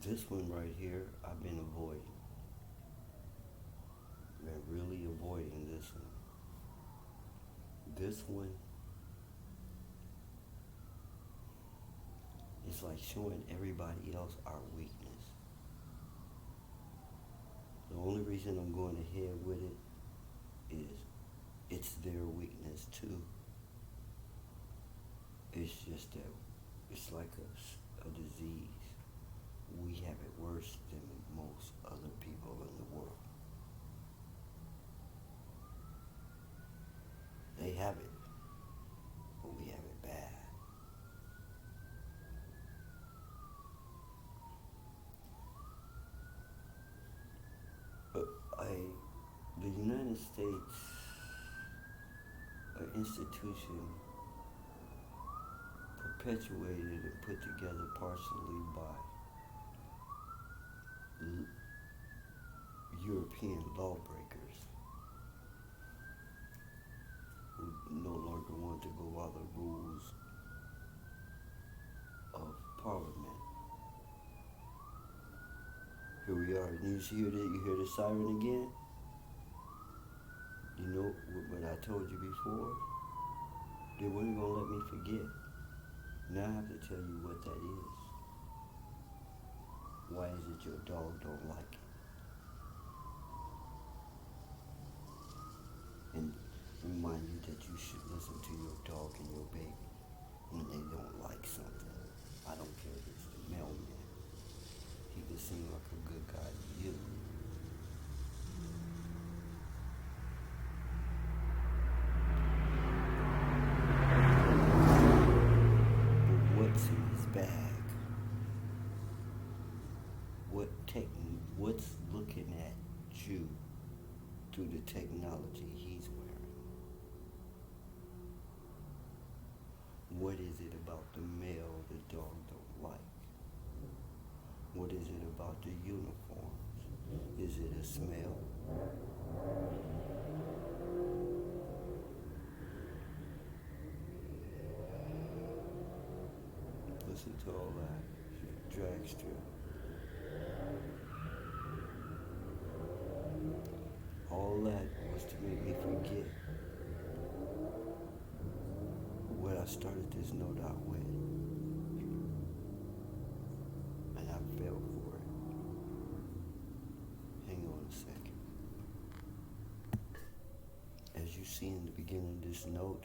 This one right here, I've been avoiding. Been really avoiding this one. This one is like showing everybody else our weakness. The only reason I'm going ahead with it is it's their weakness too. It's just that it's like a disease. We have it worse than most other people in the world. They have it, but we have it bad. But the United States, an institution perpetuated and put together partially by European lawbreakers who no longer want to go by the rules of Parliament. Here we are. And you hear the siren again? You know what I told you before? They weren't going to let me forget. Now I have to tell you what that is. Why is it your dog don't like it? And remind you that you should listen to your dog and your baby when they don't like something. I don't care if it's the mailman. He can seem like a good guy to you. But what's in his bag? What's looking at you through the technology he's wearing? What is it about the mail the dog don't like? What is it about the uniforms? Is it a smell? Listen to all that drag strip. All that was to make me forget what I started this note out with. And I fell for it. Hang on a second. As you see in the beginning of this note,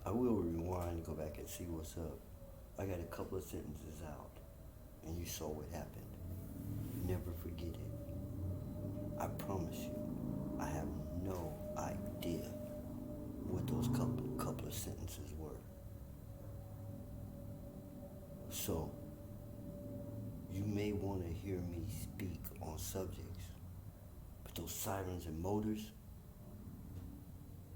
I will rewind and go back and see what's up. I got a couple of sentences out, and you saw what happened. Never forget it. I promise you, I have no idea what those couple of sentences were. So, you may want to hear me speak on subjects, but those sirens and motors,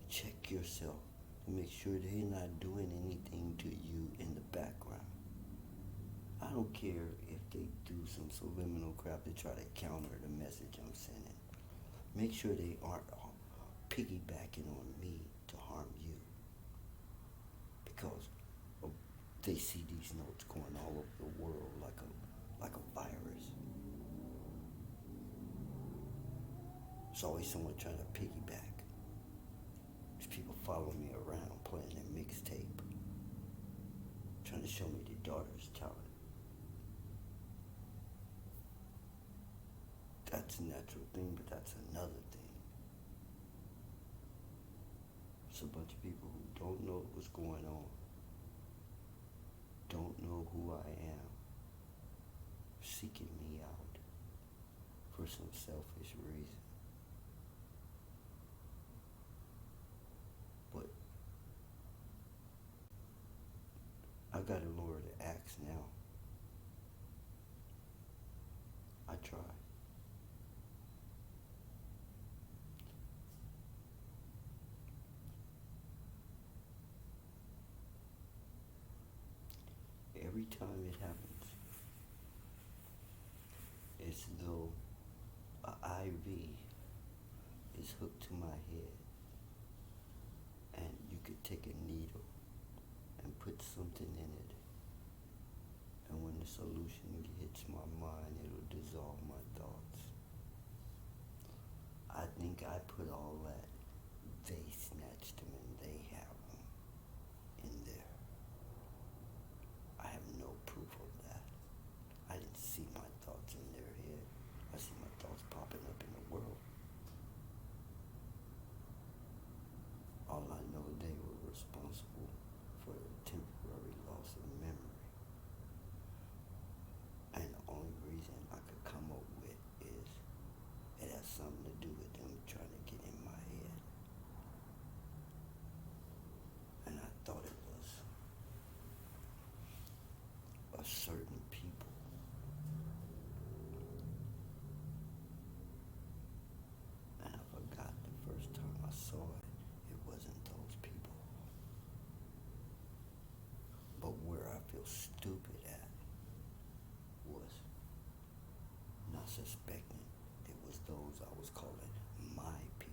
check yourself to make sure they're not doing anything to you in the background. I don't care if they do some subliminal crap to try to counter the message I'm sending. Make sure they aren't piggybacking on me to harm you. Because they see these notes going all over the world like a virus. There's always someone trying to piggyback. There's people following me around playing their mixtape, trying to show me their daughter's talent. That's a natural thing, but that's another thing. It's a bunch of people who don't know what's going on, don't know who I am, seeking me out for some selfish reason. But I gotta lower the axe now. I try. Every time it happens, it's though an IV is hooked to my head, and you could take a needle and put something in it, and when the solution hits my mind, it'll dissolve my thoughts. I think I put all that. They snatched them and they have them in there. I have no proof of that. I didn't see my thoughts in their head. I see my thoughts popping up in the world. All I know, they were responsible for the temporary loss of memory. And the only reason I could come up with is it has something to do with them trying to get in my head. And I thought it was a certain people. And I forgot the first time I saw it, it wasn't those people. But where I feel stupid at was not suspecting it was those I was calling my people.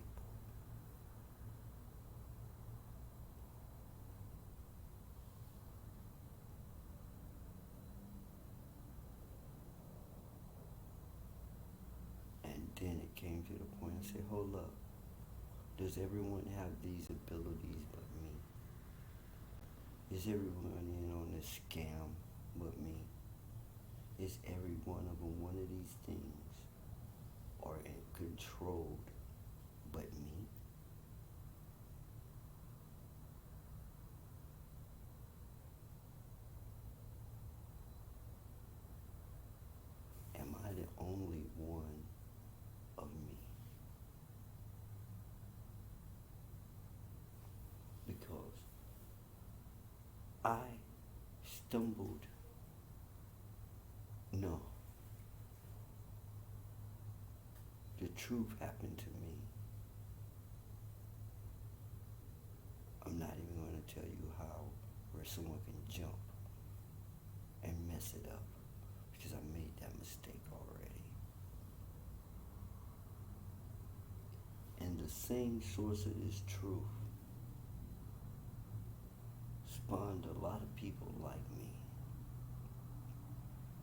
And then it came to the point I said, hold up. Does everyone have these abilities but me? Is everyone in on this scam but me? Is every one of them one of these things? Or controlled but me? Am I the only one of me? Because I stumbled. No. The truth happened to me. I'm not even going to tell you how, where someone can jump and mess it up, because I made that mistake already. And the same source of this truth spawned a lot of people like me.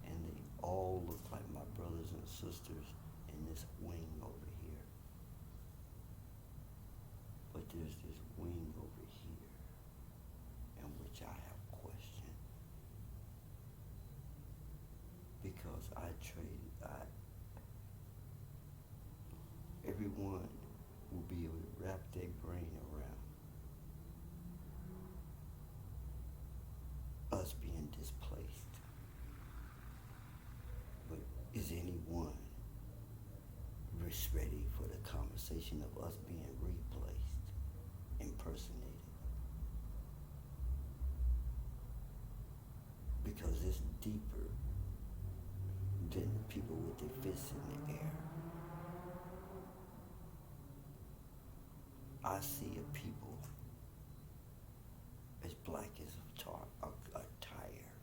And they all look like my brothers and sisters in this wing over here. But there's this wing over here, in which I have questioned. Because everyone will be able to wrap their brain around us being displaced. But is anyone ready for the conversation of us being replaced, impersonated? Because it's deeper than the people with their fists in the air. I see a people as black as a tire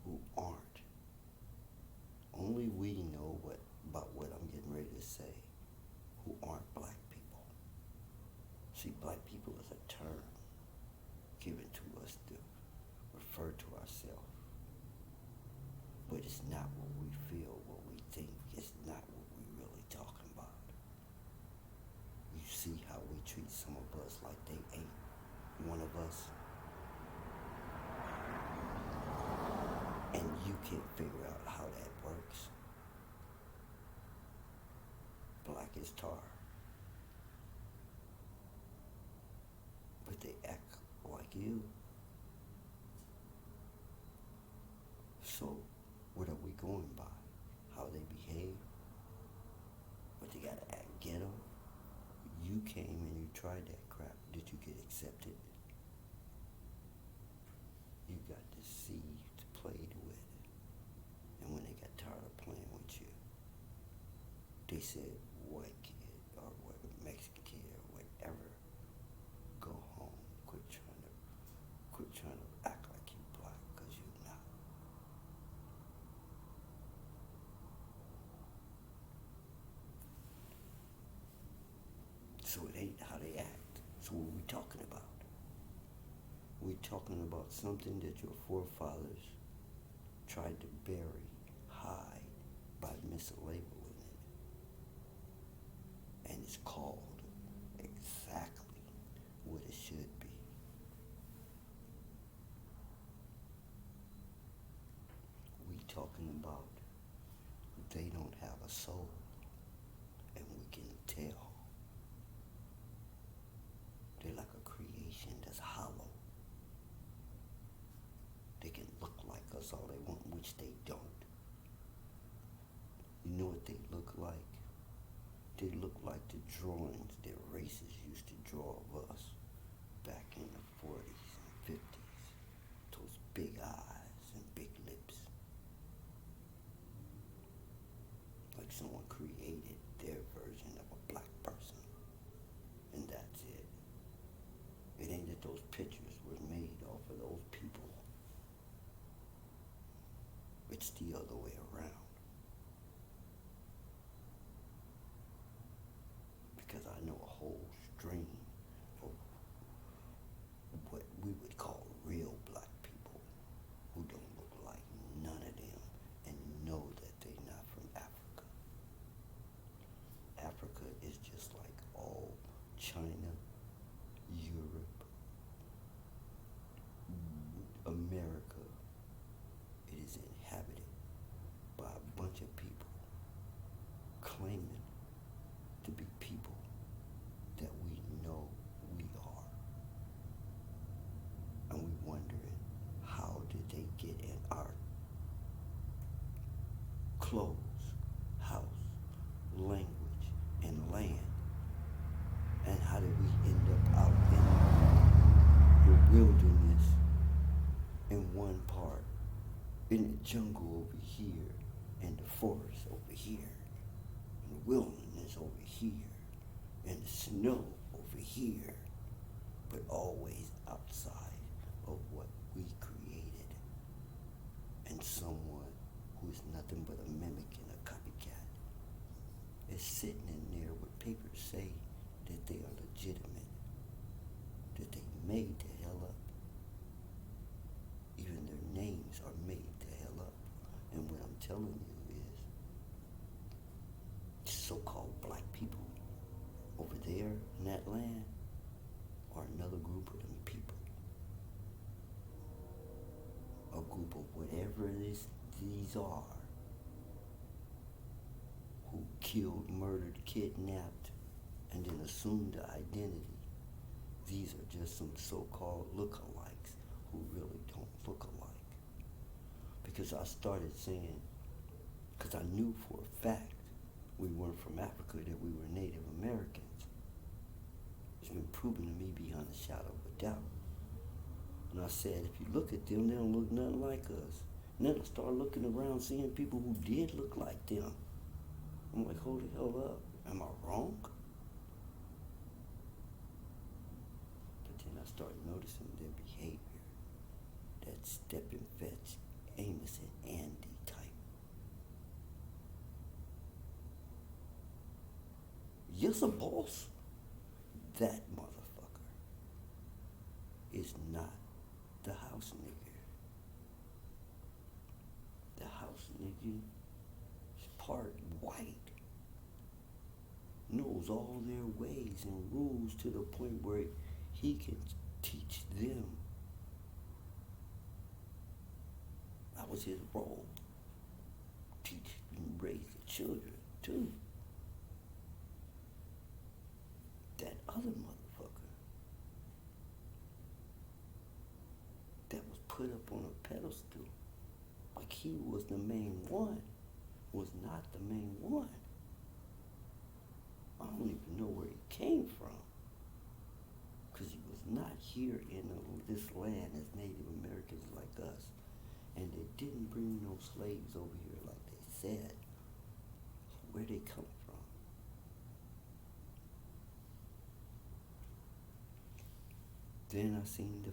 who aren't. Only we know about what I'm getting ready to say, who aren't black people. See, black people is a term given to us to refer to ourselves. But it's not what we feel, what we think. It's not what we're really talking about. You see how we treat some of us like they ain't one of us. And you can't figure out how that works. Black is tar. But they act like you. So, what are we going by? How they behave? But they gotta act ghetto? You came and you tried that crap. Did you get accepted? You got deceived, played with. And when they got tired of playing with you, they said, white kid, or what, Mexican kid, or whatever, go home. Quit trying to act like you black, because you're not. So it ain't how they act. So what are we talking about? We're talking about something that your forefathers tried to bury, hide by mislabeling it. And it's called exactly what it should be. We talking about they don't have a soul, and we can tell. They're like a creation that's hollow. They can look like us all they want, which they don't. You know what they look like? They look like the drawings that racists used to draw of us back in the 40s and 50s. Those big eyes and big lips. Like someone created their version of a black person. And that's it. It ain't that those pictures were made off of those people. It's the other way around. Because I know a whole stream of what we would call real black people who don't look like none of them and know that they're not from Africa. Africa is just like all China, Europe, America. It is inhabited by a bunch of people claiming to be people that we know we are. And we wondering, how did they get in our clothes, house, language, and land? And how did we end up out in the wilderness in one part, in the jungle over here, in the forest over here, in the wilderness over here, in the snow over here, but always outside of what we created, and someone who is nothing but a mimic and a copycat is sitting in there with papers say that they are legitimate, that they made the hell up. Even their names are made the hell up. And what I'm telling you is, so-called black people over there in that land are another group of them people. A group of whatever these are, who killed, murdered, kidnapped, and then assumed the identity. These are just some so-called lookalikes who really don't look alike. Because I started saying, because I knew for a fact we weren't from Africa, that we were Native Americans. It's been proven to me beyond a shadow of a doubt. And I said, if you look at them, they don't look nothing like us. And then I started looking around, seeing people who did look like them. I'm like, hold the hell up. Am I wrong? But then I started noticing their behavior. That step and fetch, Amos and Andy type. Yes, a boss. That motherfucker is not the house nigger. The house nigger is part white. Knows all their ways and rules to the point where he can teach them. That was his role. Teach and raise the children too. That other motherfucker that was put up on a pedestal like he was the main one was not the main one. I don't even know where he came from, because he was not here in this land as Native Americans like us, and they didn't bring no slaves over here like they said. Where'd they come from? Then I seen the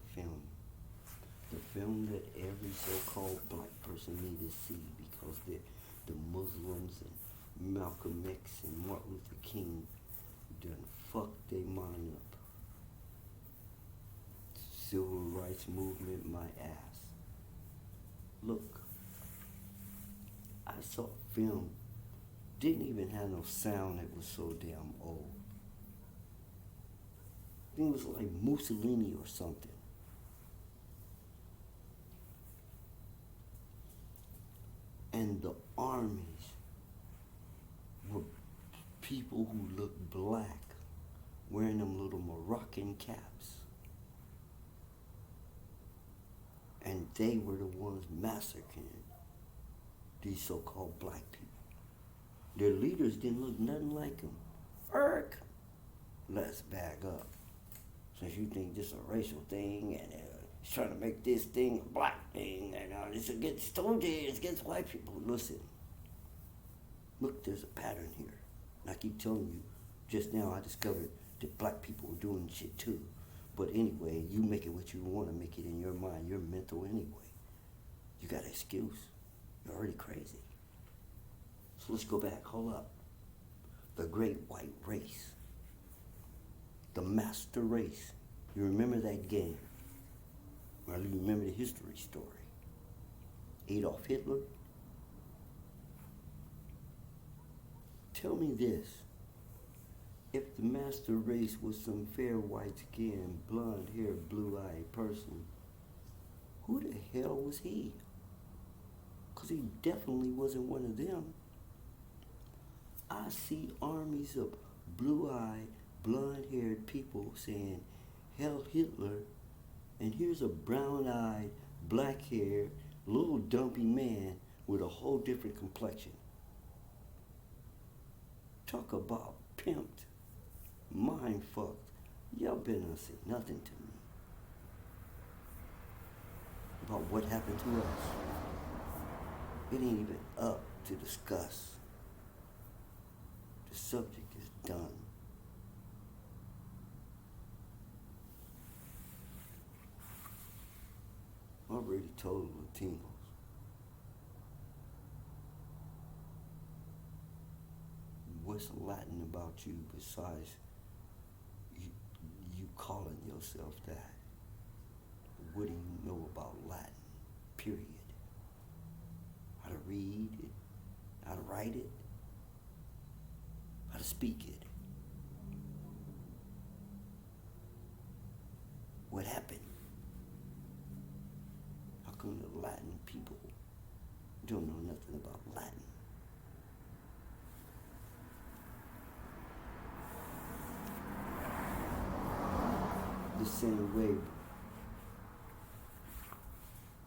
film that every so-called black person need to see, because the Muslims and Malcolm X and Martin Luther King done fucked their mind up. Civil rights movement, my ass. Look, I saw a film, didn't even have no sound, it was so damn old. I think it was like Mussolini or something. And the armies were people who looked black, wearing them little Moroccan caps. And they were the ones massacring these so-called black people. Their leaders didn't look nothing like them. Erk! Let's back up. Since you think this is a racial thing and it's trying to make this thing a black thing and it's against soldiers, it's against white people. Listen, look, there's a pattern here. And I keep telling you, just now I discovered that black people were doing shit too. But anyway, you make it what you want to make it in your mind. You're mental anyway. You got an excuse. You're already crazy. So let's go back. Hold up. The great white race. The master race. You remember that game? Well, you remember the history story. Adolf Hitler? Tell me this. If the master race was some fair white-skinned, blonde-haired, blue-eyed person, who the hell was he? Because he definitely wasn't one of them. I see armies of blue-eyed, blonde-haired people saying, "Hell Hitler," and here's a brown-eyed, black-haired, little dumpy man with a whole different complexion. Talk about pimped, mind fucked. Y'all better not say nothing to me about what happened to us. It ain't even up to discuss. The subject is done. I already told Latinos. What's Latin about you besides you calling yourself that? What do you know about Latin? Period. How to read it, how to write it, how to speak it. What happened? How come the Latin people don't know nothing about Latin? The same way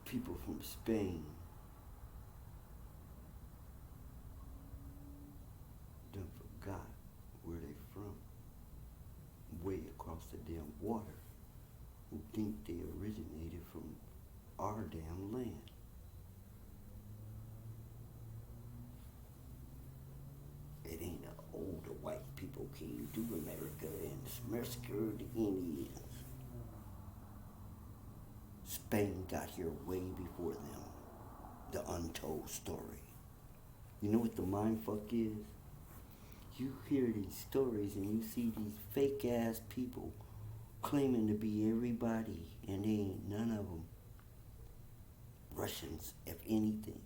people from Spain done forgot where they from, way across the damn water, who think they originated from our damn land. It ain't the older white people came to America and massacred the Indians. Spain got here way before them. The untold story. You know what the mindfuck is? You hear these stories and you see these fake ass people claiming to be everybody, and they ain't none of them Russians, if anything.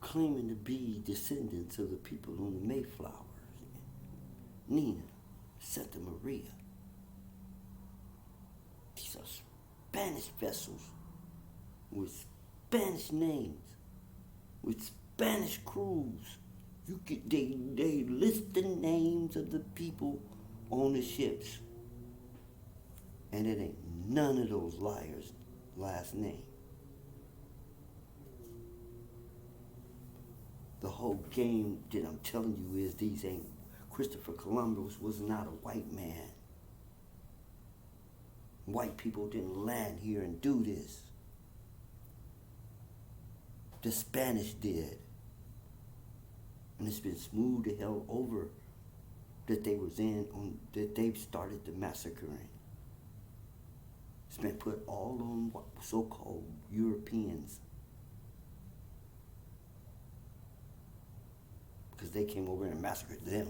Claiming to be descendants of the people on the Mayflowers, Nina, Santa Maria. These are Spanish vessels with Spanish names, with Spanish crews. They list the names of the people on the ships, and it ain't none of those liars' last name. The whole game that I'm telling you is Christopher Columbus was not a white man. White people didn't land here and do this. The Spanish did. And it's been smoothed the hell over that they that they've started the massacring. It's been put all on so-called Europeans. Because they came over and massacred them.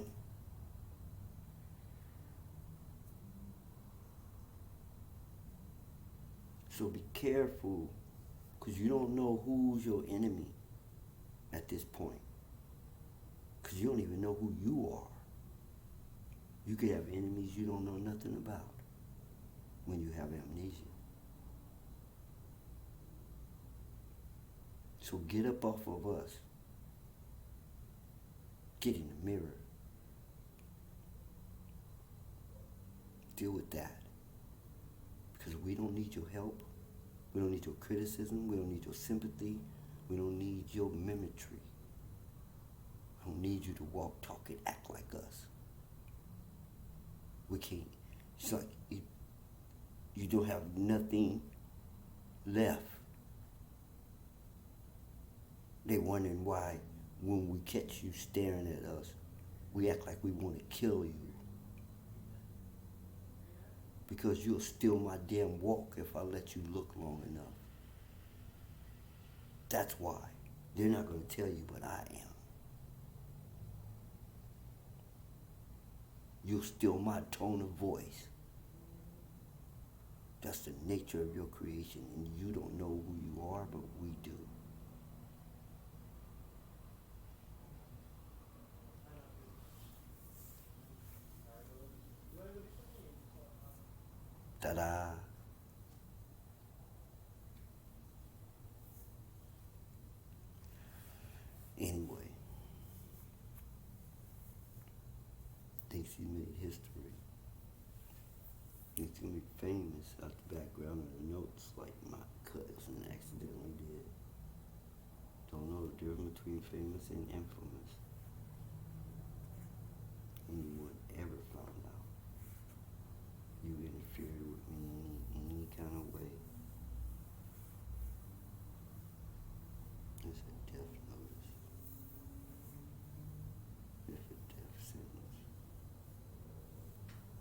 So be careful, Because you don't know who's your enemy at this point. Because you don't even know who you are. You could have enemies you don't know nothing about when you have amnesia. So get up off of us. Get in the mirror. Deal with that. Because we don't need your help. We don't need your criticism. We don't need your sympathy. We don't need your mimicry. We don't need you to walk, talk, and act like us. We can't. It's like you don't have nothing left. They wondering why when we catch you staring at us, we act like we want to kill you. Because you'll steal my damn walk if I let you look long enough. That's why. They're not going to tell you, but I am. You'll steal my tone of voice. That's the nature of your creation, and you don't know who you are, but we do. Ta-da. Anyway, thinks he made history. Thinks he's gonna be famous out the background of the notes like my cousin accidentally did. Don't know the difference between famous and infamous. Anyone ever found out you interfered with me in any kind of way? It's a death notice. It's a death sentence.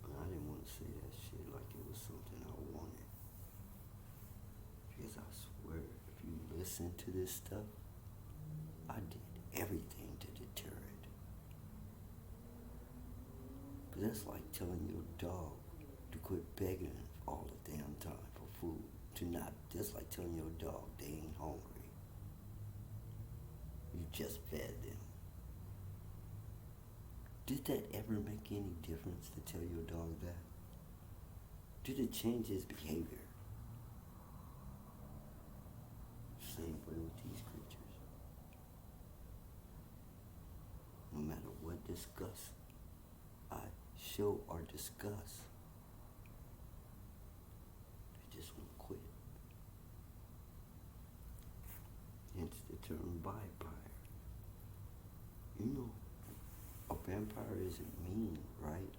And I didn't want to say that shit like it was something I wanted. Because I swear, if you listen to this stuff, I did everything to deter it. But that's like telling your dog to quit begging all the damn time for food. That's like telling your dog they ain't hungry. You just fed them. Did that ever make any difference to tell your dog that? Did it change his behavior? Same way with these creatures. No matter what disgust I show or discuss, they just won't quit. Hence the term vampire. You know, a vampire isn't mean, right?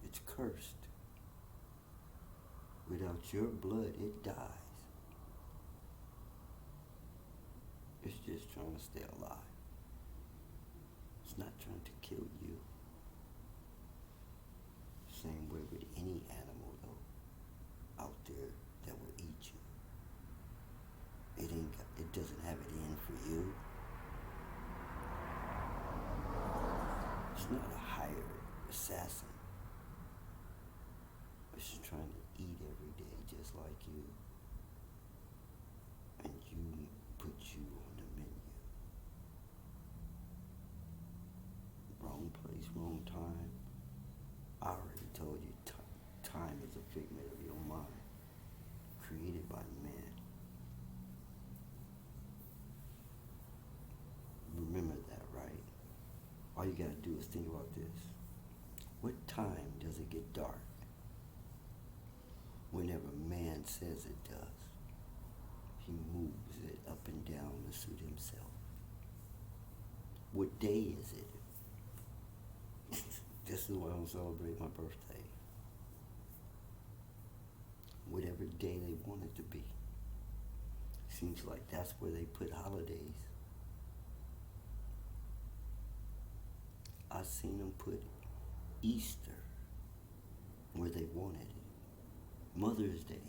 It's cursed. Without your blood, it dies. It's just trying to stay alive. It's not trying to kill you. Same way with any animal, though, out there that will eat you. It doesn't have it in for you. It's not a hired assassin. It's just trying to eat every day just like you. And you put you on the menu. Wrong place, wrong time. I already told you time is a figment of your mind, created by man. Remember that, right? All you gotta do is think about this. What time does it get dark? Whenever man says it does. He moves it up and down to suit himself. What day is it? This is why I don't celebrate my birthday. Whatever day they want it to be. Seems like that's where they put holidays. I've seen them put Easter where they wanted it. Mother's Day.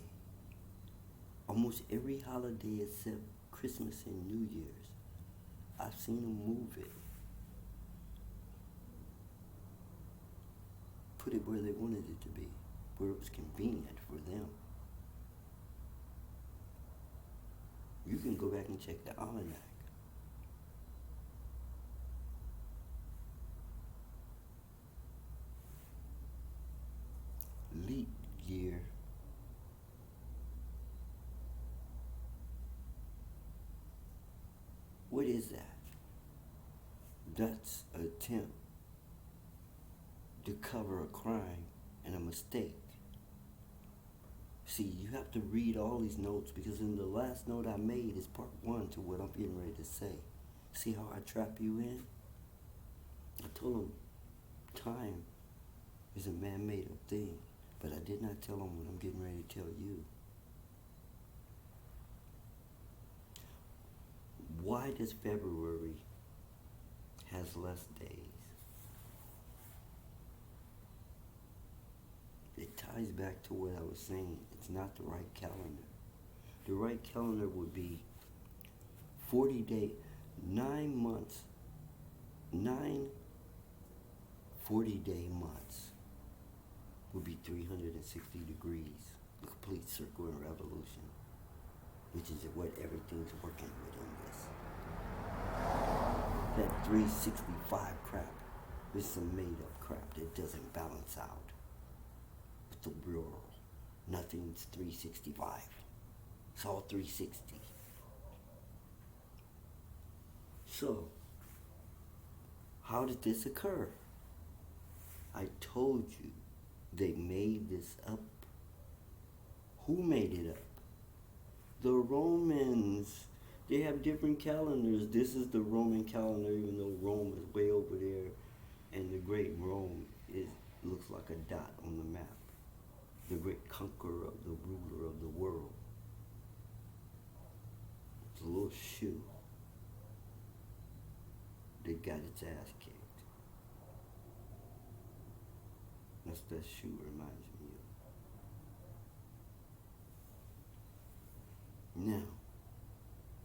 Almost every holiday except Christmas and New Year's. I've seen them move it. Put it where they wanted it to be. Where it was convenient for them. You can go back and check the almanac. Leap year. What is that? That's an attempt to cover a crime and a mistake. See, you have to read all these notes because in the last note I made is part one to what I'm getting ready to say. See how I trap you in? I told him time is a man-made up thing, but I did not tell him what I'm getting ready to tell you. Why does February has less days? It ties back to what I was saying. It's not the right calendar. The right calendar would be 40 days, 9 months, 9 40-day months would be 360 degrees, a complete circle and revolution, which is what everything's working within this. That 365 crap is some made-up crap that doesn't balance out with the real world. Nothing's 365. It's all 360. So, how did this occur? I told you they made this up. Who made it up? The Romans. They have different calendars. This is the Roman calendar, even though Rome is way over there, and the great Rome looks like a dot on the map. The great conqueror, the ruler of the world. It's a little shoe that got its ass kicked. That's that shoe reminds me of. Now,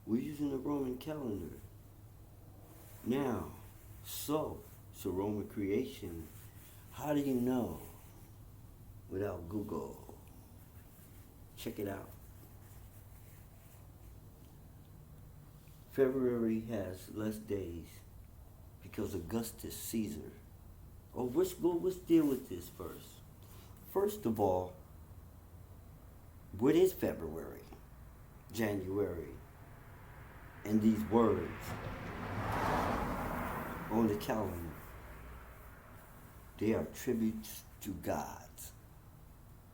we're using the Roman calendar. Now, so it's a Roman creation. How do you know? Without Google. Check it out. February has less days because Augustus Caesar. Oh, let's deal with this first. First of all, what is February, January, and these words on the calendar? They are tributes to gods.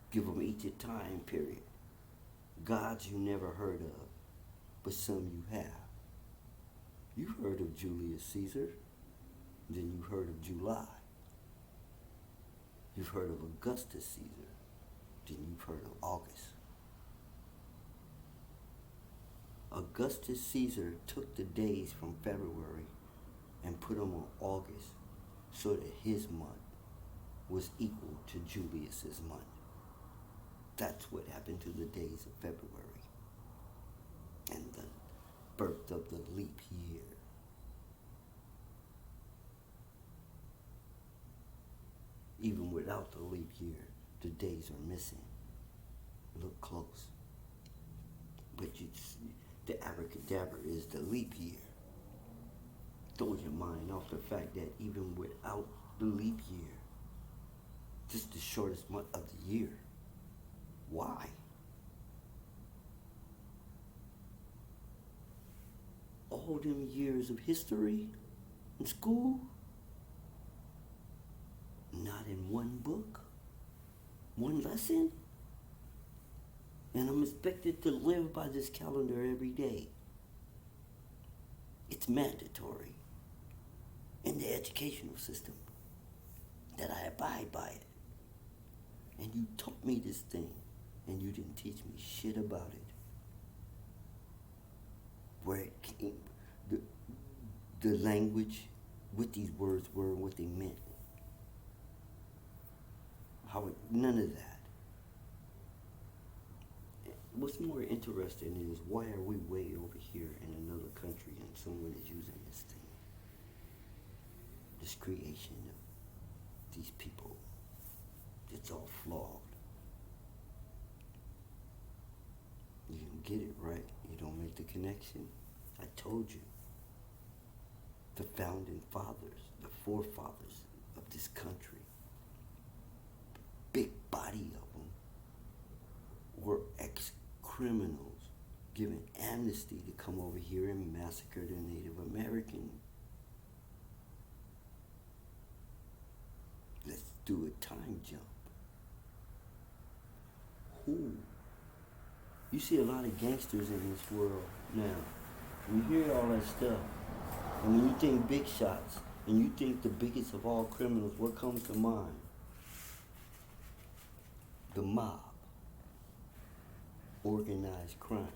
Give them each a time period. Gods you never heard of, but some you have. You heard of Julius Caesar, then you heard of July. You've heard of Augustus Caesar, then you've heard of August. Augustus Caesar took the days from February and put them on August so that his month was equal to Julius's month. That's what happened to the days of February and the birth of the leap year. Even without the leap year, the days are missing. Look close. But the abracadabra is the leap year. Throw your mind off the fact that even without the leap year, this is the shortest month of the year. Why? All them years of history in school, not in one book, one lesson, and I'm expected to live by this calendar every day. It's mandatory in the educational system that I abide by it. And you taught me this thing, and you didn't teach me shit about it. Where it came, the language, what these words were, what they meant. None of that. What's more interesting is why are we way over here in another country and someone is using this thing? This creation of these people. It's all flawed. You can get it right, you don't make the connection. I told you. The founding fathers, the forefathers of this country, big body of them, were ex-criminals given amnesty to come over here and massacre the Native American. Let's do a time jump. Who? You see a lot of gangsters in this world now. We hear all that stuff. And when you think big shots, and you think the biggest of all criminals, what comes to mind? The mob. Organized crime.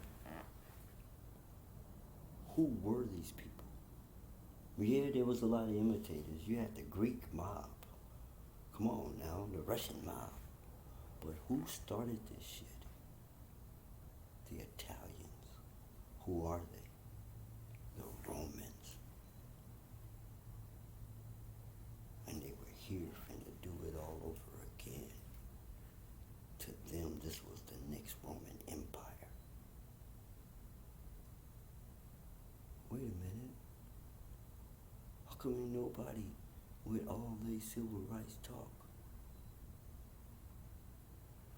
Who were these people? Yeah, there was a lot of imitators. You had the Greek mob. Come on now, the Russian mob. But who started this shit? The Italians. Who are they? The Romans. And they were here finna do it all over again. To them, this was the next Roman Empire. Wait a minute. How come ain't nobody with all these civil rights talk?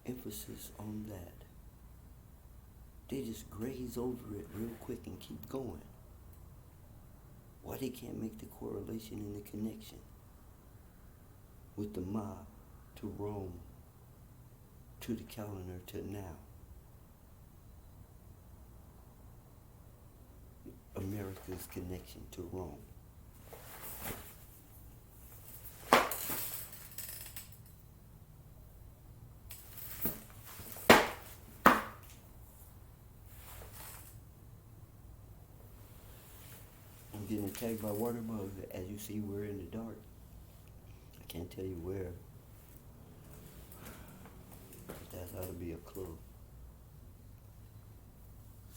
Emphasis on that. They just graze over it real quick and keep going. Why they can't make the correlation and the connection with the mob to Rome, to the calendar, to now? America's connection to Rome. I'm getting attacked by water bugs. As you see, we're in the dark. I can't tell you where. But that ought to be a clue.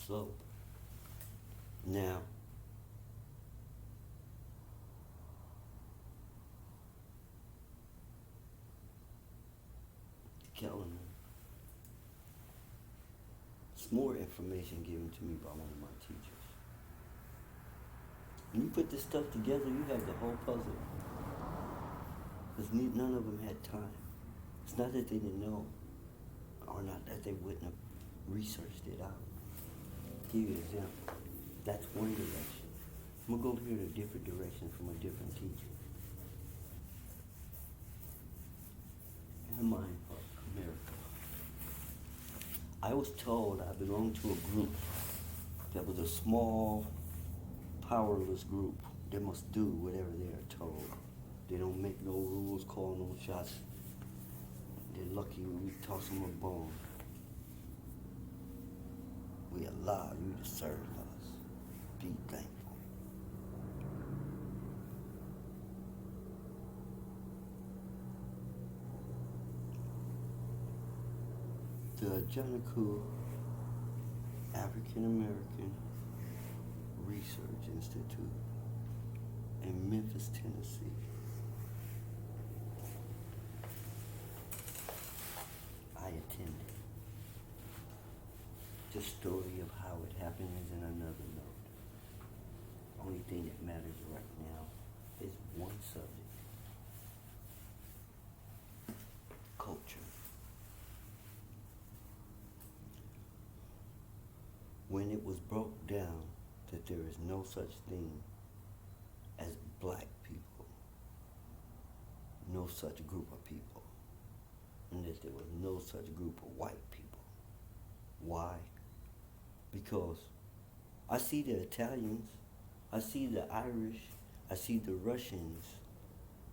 So, now, the calendar. It's more information given to me by one of my teachers. When you put this stuff together, you have the whole puzzle. Because none of them had time. It's not that they didn't know, or not that they wouldn't have researched it out. I'll give you an example. That's one direction. I'm going to go here in a different direction from a different teacher. In the mind of America. I was told I belonged to a group that was a small, powerless group that must do whatever they are told. They don't make no rules, call no shots. They're lucky when we toss them a bone. We allow you to serve us. Be thankful. The Janaku African American Research Institute in Memphis, Tennessee. I attended. The story of how it happened is in another note. Only thing that matters right now is one subject. Culture. When it was broke down that there is no such thing as black people, no such group of people, and that there was no such group of white people. Why? Because I see the Italians, I see the Irish, I see the Russians,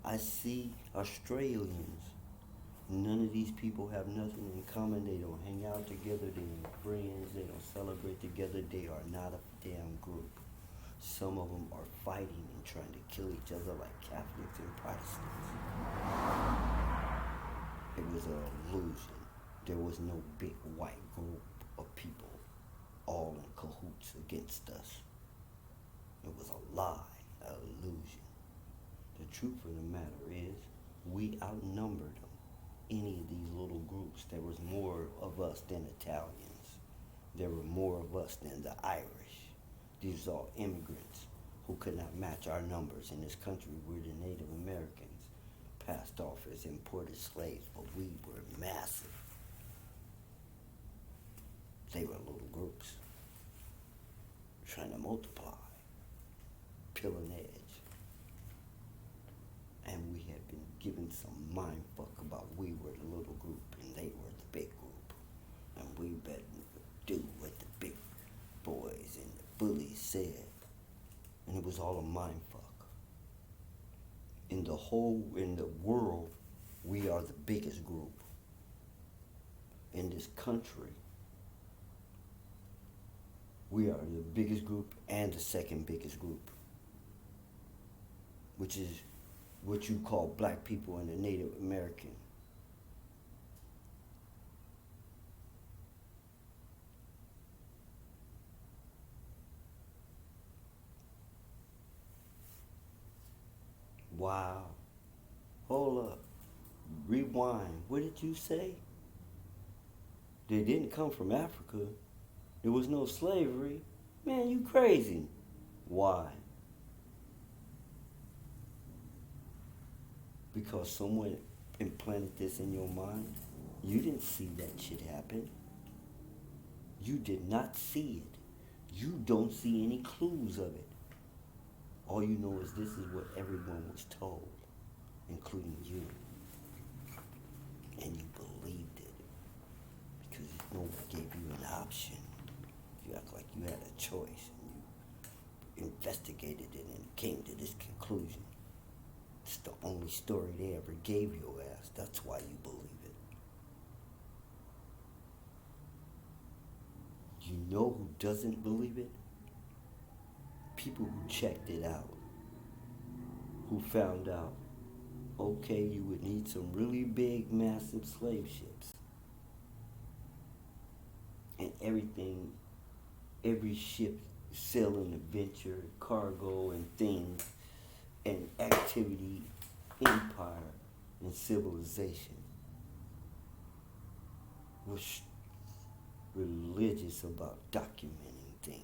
I see Australians. None of these people have nothing in common. They don't hang out together, they ain't friends, they don't celebrate together, they are not a damn group. Some of them are fighting and trying to kill each other like Catholics and Protestants. It was an illusion. There was no big white group of people all in cahoots against us. It was a lie, an illusion. The truth of the matter is, we outnumbered them. Any of these little groups, there was more of us than Italians. There were more of us than the Irish. These are all immigrants who could not match our numbers in this country where the Native Americans passed off as imported slaves, but we were massive. They were little groups trying to multiply, peel an edge. And we had been given some mind fuck about we were the little group and they were the big group. And we better do what the big boys and the bullies said. And it was all a mind fuck. In the world, we are the biggest group. In this country, we are the biggest group and the second biggest group, which is what you call black people and the Native American. Wow. Hold up. Rewind. What did you say? They didn't come from Africa. There was no slavery. Man, you crazy. Why? Because someone implanted this in your mind. You didn't see that shit happen. You did not see it. You don't see any clues of it. All you know is this is what everyone was told, including you. And you believed it. Because no one gave you an option. You act like you had a choice. And you investigated it and came to this conclusion. It's the only story they ever gave your ass. That's why you believe it. You know who doesn't believe it? People who checked it out. Who found out, okay, you would need some really big, massive slave ships. And every ship selling adventure, cargo, and things, and activity, empire, and civilization was religious about documenting things.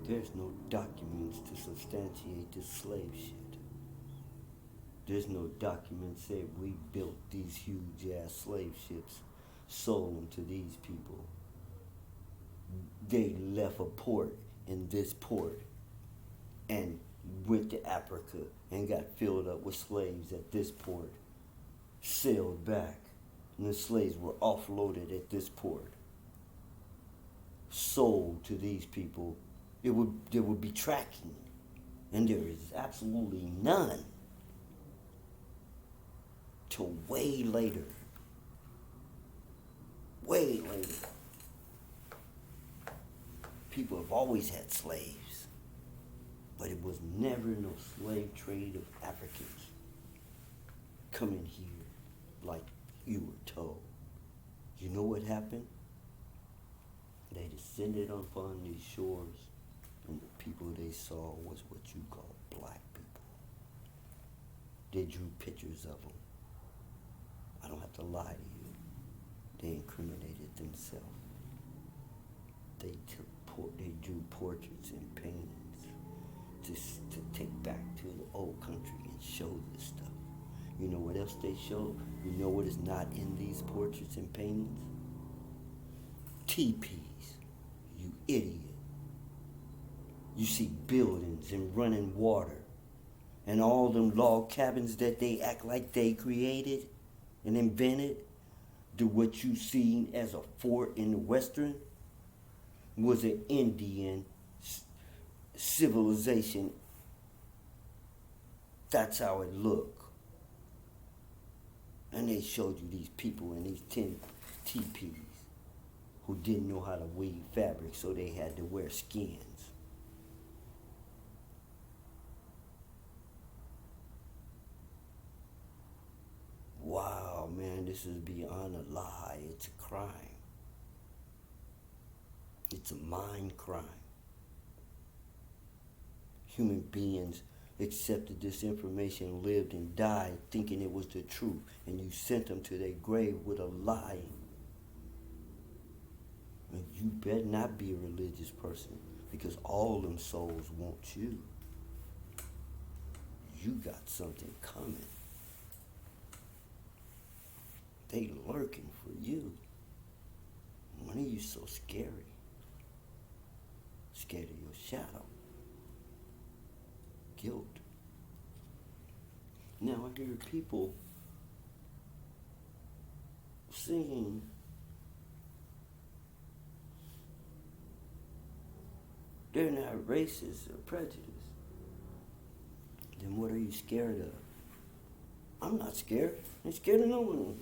There's no documents to substantiate this slave shit. There's no documents saying we built these huge ass slave ships, sold them to these people. They left a port in this port and went to Africa and got filled up with slaves at this port, sailed back, and the slaves were offloaded at this port, sold to these people. There would be tracking, and there is absolutely none till way later. Way later. People have always had slaves, but it was never no slave trade of Africans coming here like you were told. You know what happened? They descended upon these shores, and the people they saw was what you call black people. They drew pictures of them. I don't have to lie to you. They incriminated themselves. They drew portraits and paintings to take back to the old country and show this stuff. You know what else they showed? You know what is not in these portraits and paintings? Teepees, you idiot. You see buildings and running water and all them log cabins that they act like they created and invented. Do what you seen as a fort in the Western was an Indian civilization. That's how it looked. And they showed you these people in these 10 teepees who didn't know how to weave fabric, so they had to wear skins. Wow, man, this is beyond a lie. It's a crime. It's a mind crime. Human beings accepted this information, lived and died thinking it was the truth, and you sent them to their grave with a lie. And you better not be a religious person, because all them souls want you. You got something coming. They lurking for you. Why are you so scary? Scared of your shadow. Guilt. Now I hear people singing they're not racist or prejudiced. Then what are you scared of? I'm not scared. I'm scared of no one.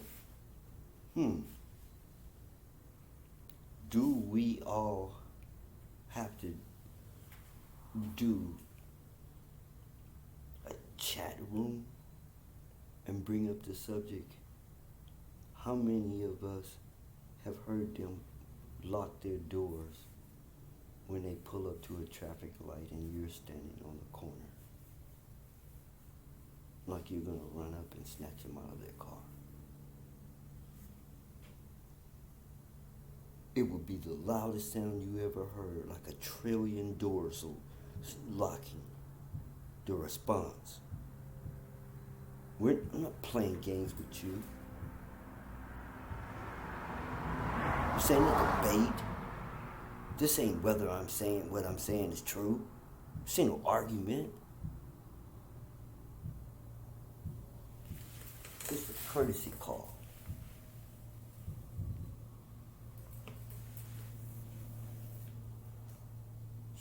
Do we all have to do a chat room and bring up the subject? How many of us have heard them lock their doors when they pull up to a traffic light and you're standing on the corner? Like you're gonna run up and snatch them out of their car. It would be the loudest sound you ever heard, like a trillion doors locking the response. I'm not playing games with you. This ain't a debate. This ain't whether I'm saying what I'm saying is true. This ain't no argument. It's a courtesy call.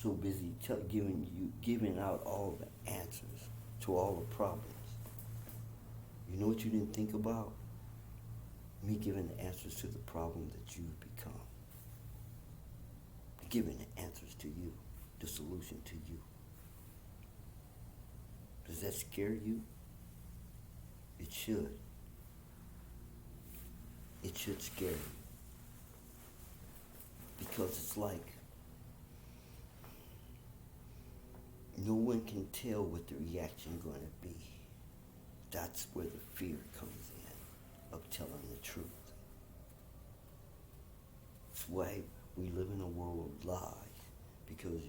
So busy giving out all the answers to all the problems. You know what you didn't think about? Me giving the answers to the problem that you've become. Giving the answers to you, the solution to you. Does that scare you? It should. It should scare you. Because it's like no one can tell what the reaction going to be. That's where the fear comes in of telling the truth. That's why we live in a world of lies, because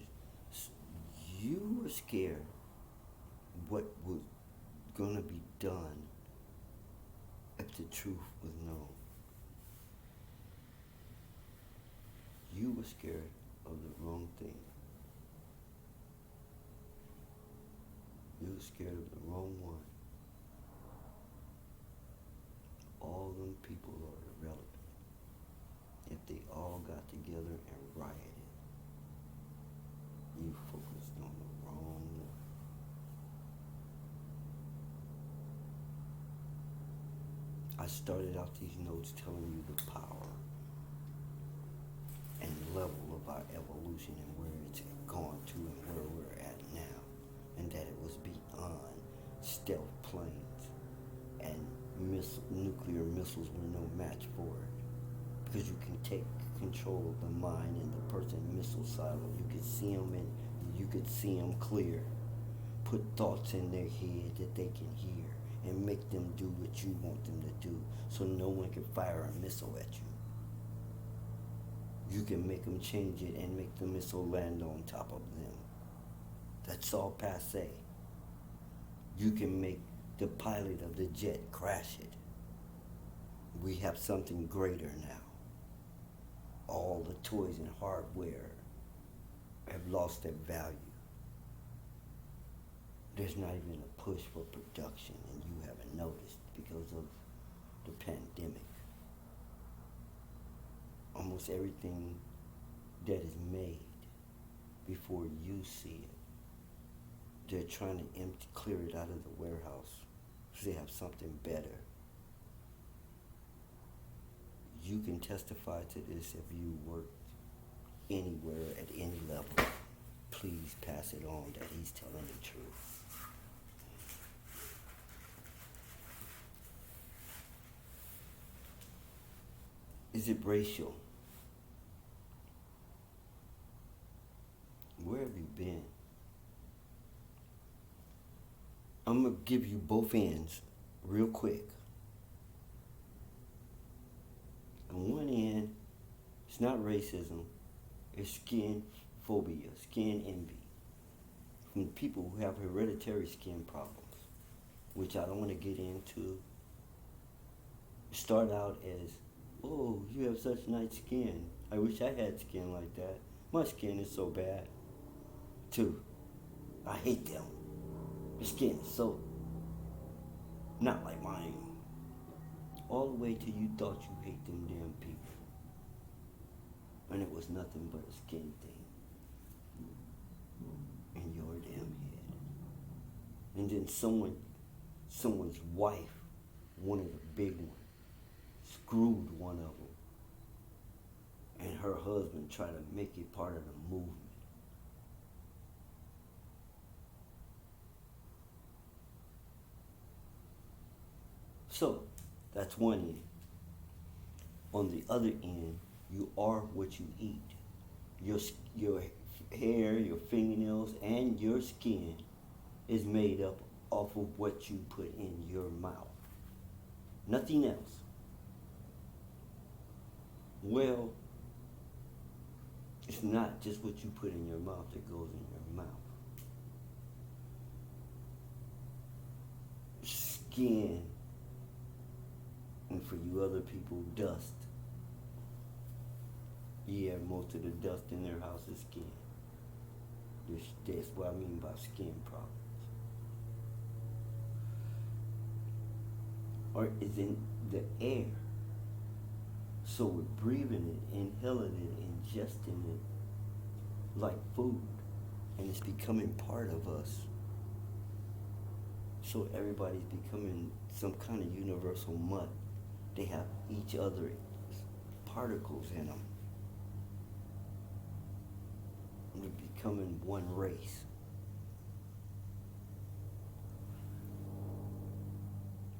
you were scared what was going to be done if the truth was known. You were scared of the wrong thing. You were scared of the wrong one. All them people are irrelevant if they all got together and rioted. You focused on the wrong one. I started out these notes telling you the power and level of our evolution and where it's gone to and where we're at now, and that it was beyond stealth planes and nuclear missiles were no match for it, because you can take control of the mind and the person missile silo. You could see them and you could see them clear. Put thoughts in their head that they can hear and make them do what you want them to do, so no one can fire a missile at you. You can make them change it and make the missile land on top of them. That's all passe. You can make the pilot of the jet crash it. We have something greater now. All the toys and hardware have lost their value. There's not even a push for production, and you haven't noticed because of the pandemic. Almost everything that is made before you see it, they're trying to clear it out of the warehouse so they have something better. You can testify to this if you worked anywhere at any level. Please pass it on that he's telling the truth. Is it racial? Where have you been? I'm going to give you both ends real quick. On one end, it's not racism, it's skin phobia, skin envy. From people who have hereditary skin problems, which I don't want to get into. Start out as, oh, you have such nice skin. I wish I had skin like that. My skin is so bad. Two, I hate them. Their skin is so not like mine. All the way till you thought you hate them damn people. And it was nothing but a skin thing in your damn head. And then someone's wife, one of the big ones, screwed one of them. And her husband tried to make it part of the movement. So, that's one end. On the other end, you are what you eat. Your hair, your fingernails, and your skin is made up off of what you put in your mouth. Nothing else. Well, it's not just what you put in your mouth that goes in your mouth. Skin, and for you other people, dust. Yeah, most of the dust in their house is skin. That's what I mean by skin problems. Or is in the air. So we're breathing it, inhaling it, ingesting it like food. And it's becoming part of us. So everybody's becoming some kind of universal mutt. They have each other's particles in them. We're becoming one race.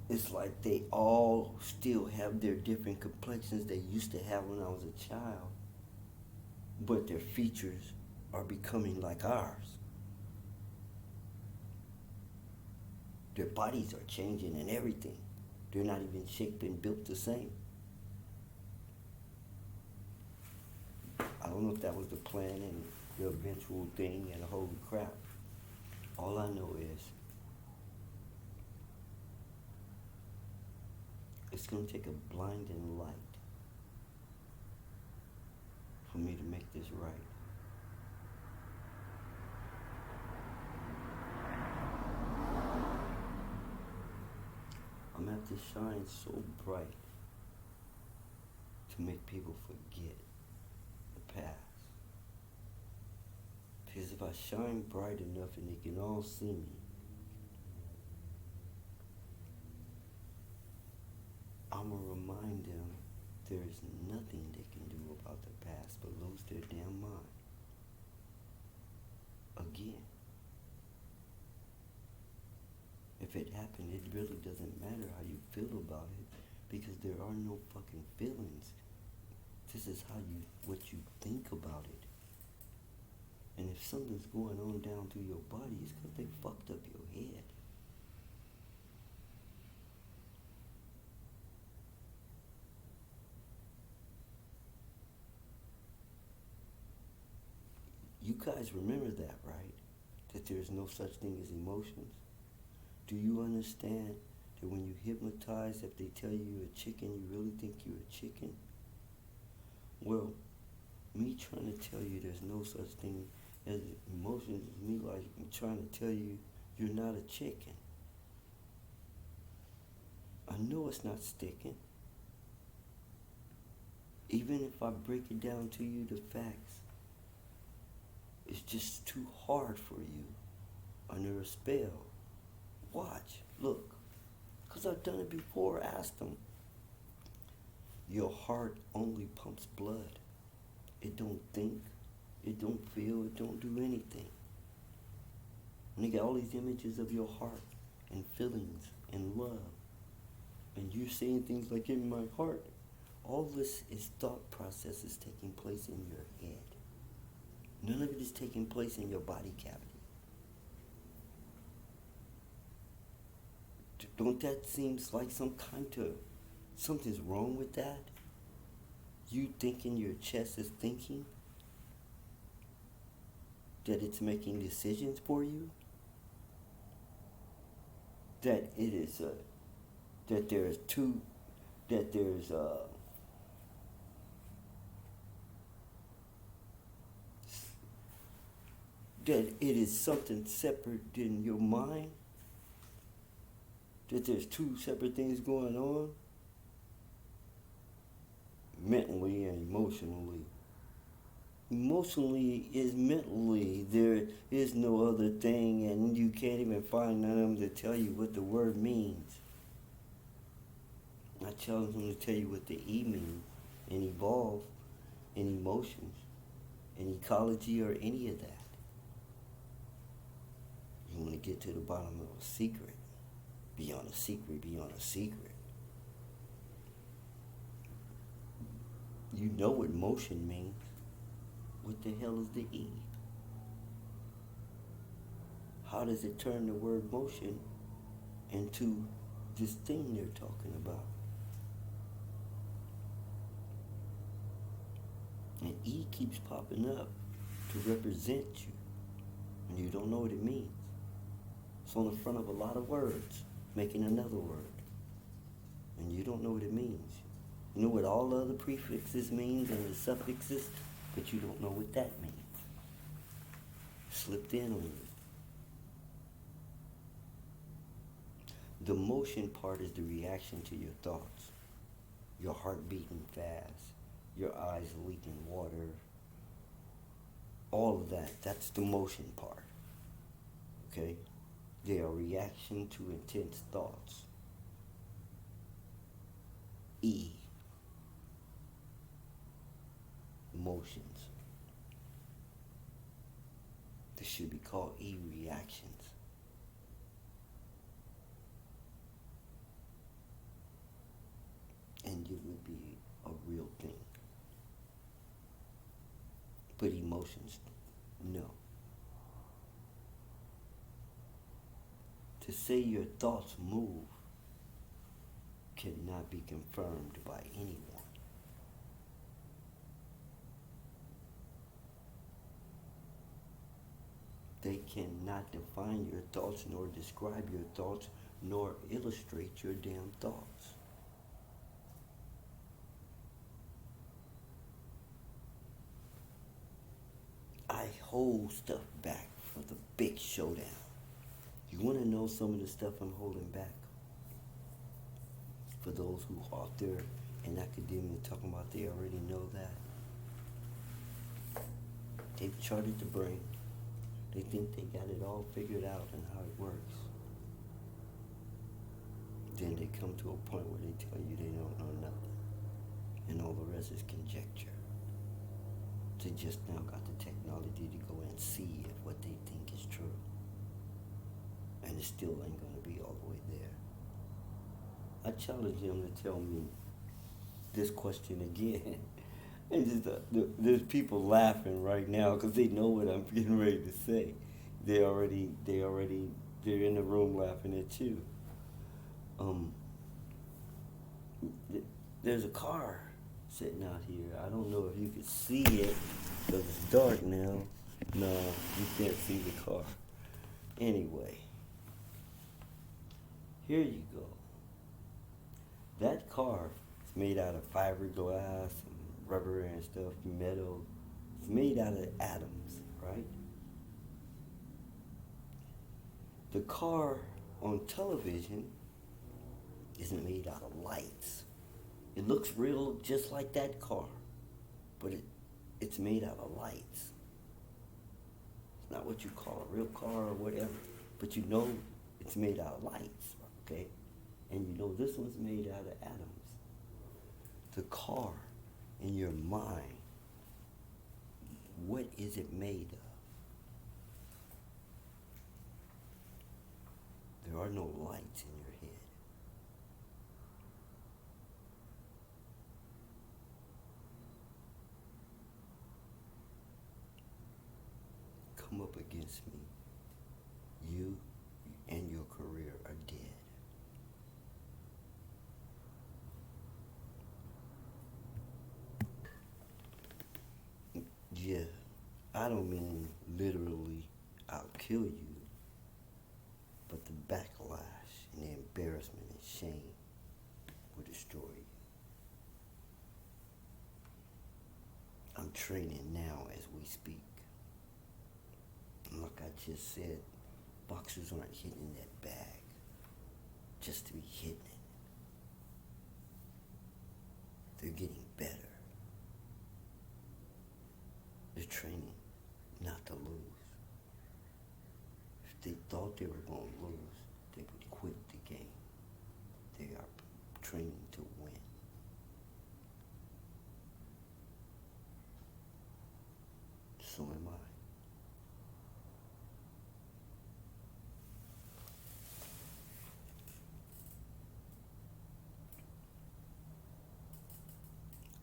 It's like they all still have their different complexions they used to have when I was a child, but their features are becoming like ours. Their bodies are changing and everything. They're not even shaped and built the same. I don't know if that was the plan and the eventual thing and holy crap. All I know is it's going to take a blinding light for me to make this right. I'm at to shine so bright to make people forget the past. Because if I shine bright enough and they can all see me, I'm going to remind them there is nothing they can do about the past but lose their damn mind. Again. If it happened, it really doesn't matter how you feel about it because there are no fucking feelings. This is what you think about it. And if something's going on down through your body, it's because they fucked up your head. You guys remember that, right? That there's no such thing as emotions? Do you understand that when you hypnotize, if they tell you you're a chicken, you really think you're a chicken? Well, me trying to tell you there's no such thing as emotions is me like trying to tell you you're not a chicken. I know it's not sticking. Even if I break it down to you, the facts, it's just too hard for you under a spell. Watch, look, because I've done it before. Ask them. Your heart only pumps blood. It don't think, it don't feel, it don't do anything. And they got all these images of your heart and feelings and love. And you're saying things like, in my heart. All this is thought processes taking place in your head. None of it is taking place in your body cavity. Don't that seems like something's wrong with that? You thinking your chest is thinking that it's making decisions for you? That it is that there's two that there's that it is something separate in your mind? That there's two separate things going on? Mentally and emotionally. Emotionally is mentally. There is no other thing, and you can't even find none of them to tell you what the word means. I challenge them to tell you what the E means, and evolve, and emotions, and ecology, or any of that. You want to get to the bottom of a secret. Beyond a secret, beyond a secret. You know what motion means. What the hell is the E? How does it turn the word motion into this thing they're talking about? And E keeps popping up to represent you, and you don't know what it means. It's on the front of a lot of words, making another word, and you don't know what it means. You know what all the other prefixes means and the suffixes, but you don't know what that means. Slipped in on you. The motion part is the reaction to your thoughts. Your heart beating fast, your eyes leaking water, all of that. That's the motion part. Okay? They are reaction to intense thoughts. E. Emotions. This should be called E reactions. And it would be a real thing. But emotions, no. To say your thoughts move cannot be confirmed by anyone. They cannot define your thoughts, nor describe your thoughts, nor illustrate your damn thoughts. I hold stuff back for the big showdown. You want to know some of the stuff I'm holding back? For those who are out there in academia talking about they already know that. They've charted the brain. They think they got it all figured out and how it works. Then they come to a point where they tell you they don't know nothing. And all the rest is conjecture. They just now got the technology to go and see if what they think is true. And it still ain't going to be all the way there. I challenge them to tell me this question again. And just, there's people laughing right now because they know what I'm getting ready to say. They're in the room laughing at you. There's a car sitting out here. I don't know if you can see it because it's dark now. No, you can't see the car. Anyway, here you go. That car is made out of fiberglass and rubber and stuff, metal. It's made out of atoms, right? The car on television isn't made out of lights. It looks real just like that car, but it's made out of lights. It's not what you call a real car or whatever, but you know it's made out of lights, okay? And you know this one's made out of atoms. The car in your mind, what is it made of? There are no lights in your head. Come up against me. You and your career are dead. Yeah, I don't mean literally I'll kill you, but the backlash and the embarrassment and shame will destroy you. I'm training now as we speak. And like I just said, boxers aren't hitting that bag just to be hitting it. They're getting better. They're training not to lose. If they thought they were going to lose, they would quit the game. They are training to win. So am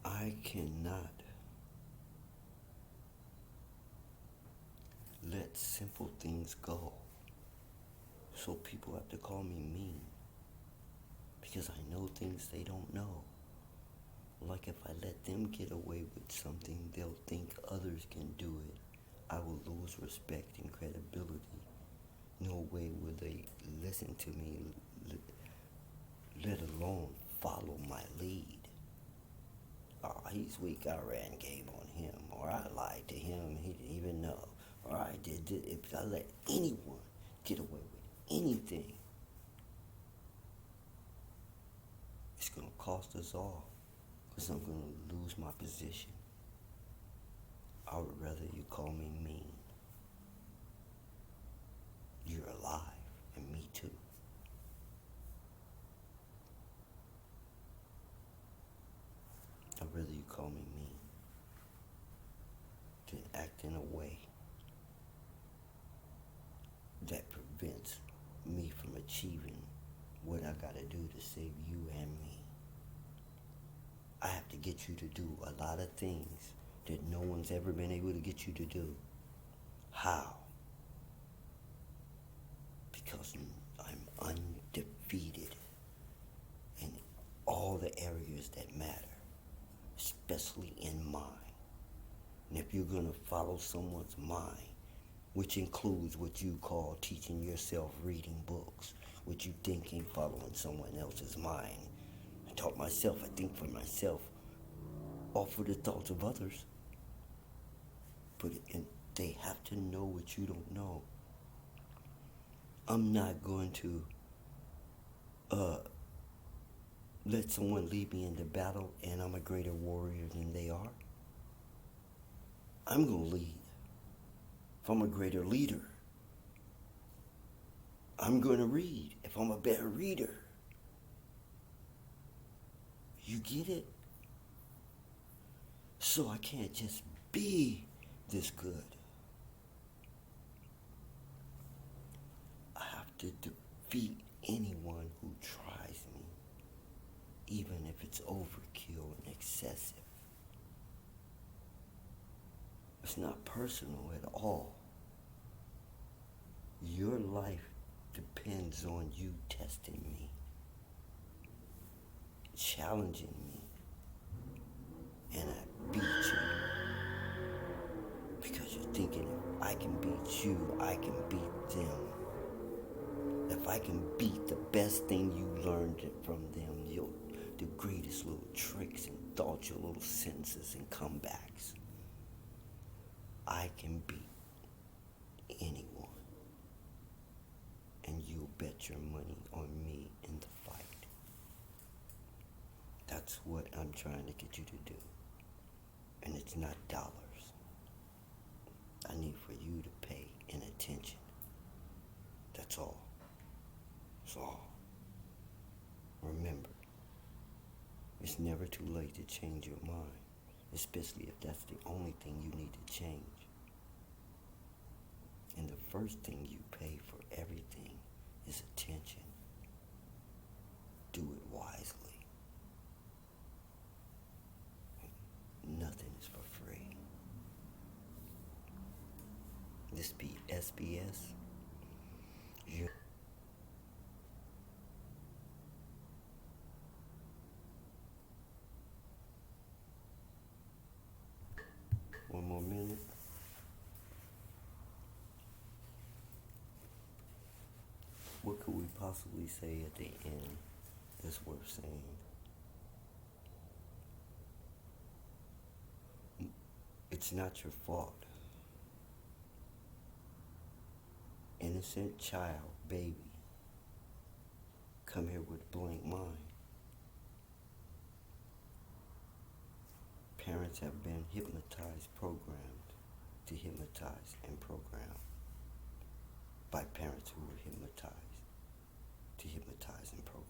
I. I cannot let simple things go. So people have to call me mean. Because I know things they don't know. Like if I let them get away with something, they'll think others can do it. I will lose respect and credibility. No way will they listen to me, let alone follow my lead. Oh, he's weak, I ran game on him. Or I lied to him, he didn't even know. Or I did this. If I let anyone get away with anything, it's going to cost us all. Because I'm going to lose my position. I would rather you call me mean. You're alive, and me too. I'd rather you call me mean than act in a way that prevents me from achieving what I gotta do to save you and me. I have to get you to do a lot of things that no one's ever been able to get you to do. How? Because I'm undefeated in all the areas that matter, especially in mind. And if you're going to follow someone's mind, which includes what you call teaching yourself reading books, what you thinking following someone else's mind. I taught myself, I think for myself, offer the thoughts of others. But they have to know what you don't know. I'm not going to let someone lead me into battle and I'm a greater warrior than they are. I'm going to lead. If I'm a greater leader, I'm going to read. If I'm a better reader. You get it? So I can't just be this good. I have to defeat anyone who tries me, even if it's overkill and excessive. It's not personal at all. Your life depends on you testing me, challenging me, and I beat you. Because you're thinking if I can beat you, I can beat them. If I can beat the best thing you learned from them, the greatest little tricks and thoughts, your little sentences and comebacks, I can beat anyone. And you'll bet your money on me in the fight. That's what I'm trying to get you to do. And it's not dollars. I need for you to pay in attention. That's all. That's all. Remember, it's never too late to change your mind, especially if that's the only thing you need to change. And the first thing you pay for everything is attention. Do it wisely. Nothing is for free. This be SBS. One more minute. possibly say at the end is worth saying. It's not your fault. Innocent child, baby, come here with blank mind. Parents have been hypnotized, programmed to hypnotize and program by parents who were hypnotized to hypnotize and program.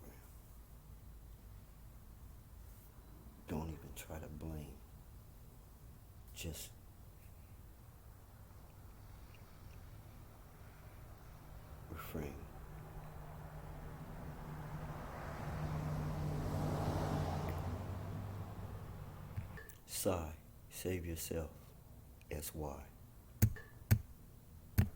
Don't even try to blame. Just refrain. Sigh, save yourself. SY.